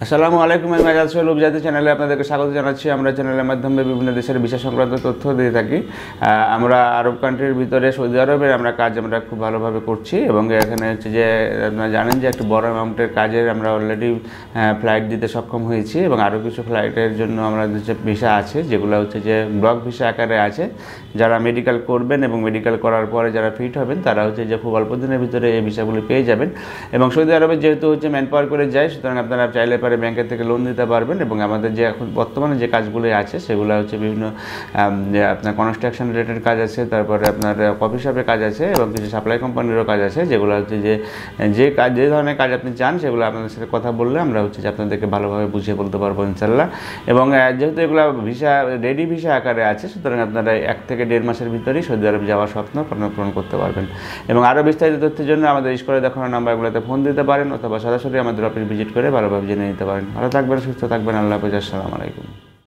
আসসালামু আলাইকুম। আমি আজাদ সোহেল উপজাতি চ্যানেলে আপনাদেরকে স্বাগত জানাচ্ছি। আমরা চ্যানেলের মাধ্যমে বিভিন্ন দেশের ভিসা সংক্রান্ত তথ্য দিয়ে থাকি। আমরা আরব কান্ট্রির ভিতরে সৌদি আরবের কাজ আমরা খুব ভালোভাবে করছি এবং এখানে হচ্ছে যে আপনারা জানেন যে একটা বড় অ্যামাউন্টের কাজের আমরা অলরেডি ফ্লাইট দিতে সক্ষম হয়েছি এবং আরও কিছু ফ্লাইটের জন্য আমাদের যে ভিসা আছে যেগুলো হচ্ছে যে ব্লক ভিসা আকারে আছে। যারা মেডিকেল করবেন এবং মেডিকেল করার পরে যারা ফিট হবেন তারা হচ্ছে যে খুব অল্প দিনের ভিতরে এই ভিসাগুলি পেয়ে যাবেন। এবং সৌদি আরবে যেহেতু হচ্ছে ম্যান পাওয়ার করে যায়, সুতরাং আপনারা চাইলে পারে ব্যাংকের থেকে লোন দিতে পারবেন। এবং আমাদের যে এখন বর্তমানে যে কাজগুলি আছে সেগুলো হচ্ছে বিভিন্ন আপনার কনস্ট্রাকশন রিলেটেড কাজ আছে, তারপরে আপনার কফি শপের কাজ আছে এবং কিছু সাপ্লাই কোম্পানিরও কাজ আছে, যেগুলো হচ্ছে যে ধরনের কাজ আপনি চান সেগুলো আপনাদের সাথে কথা বললে আমরা হচ্ছে যে আপনাদেরকে ভালোভাবে বুঝিয়ে বলতে পারবো ইনশাল্লাহ। এবং যেহেতু এগুলো ভিসা রেডি ভিসা আকারে আছে, সুতরাং আপনারা 1 থেকে 1.5 মাসের ভিতরেই সৌদি আরব যাওয়ার স্বপ্ন পূরণ করতে পারবেন। এবং আরও বিস্তারিত তথ্যের জন্য আমাদের স্ক্রিনে দেখানো নাম্বারগুলোতে ফোন দিতে পারেন অথবা সরাসরি আমাদের অফিস ভিজিট করে ভালোভাবে জেনে নিতে পারেন। ভালো থাকবেন, সুস্থ থাকবেন। আল্লাহ হাফেজ। আসসালামু আলাইকুম।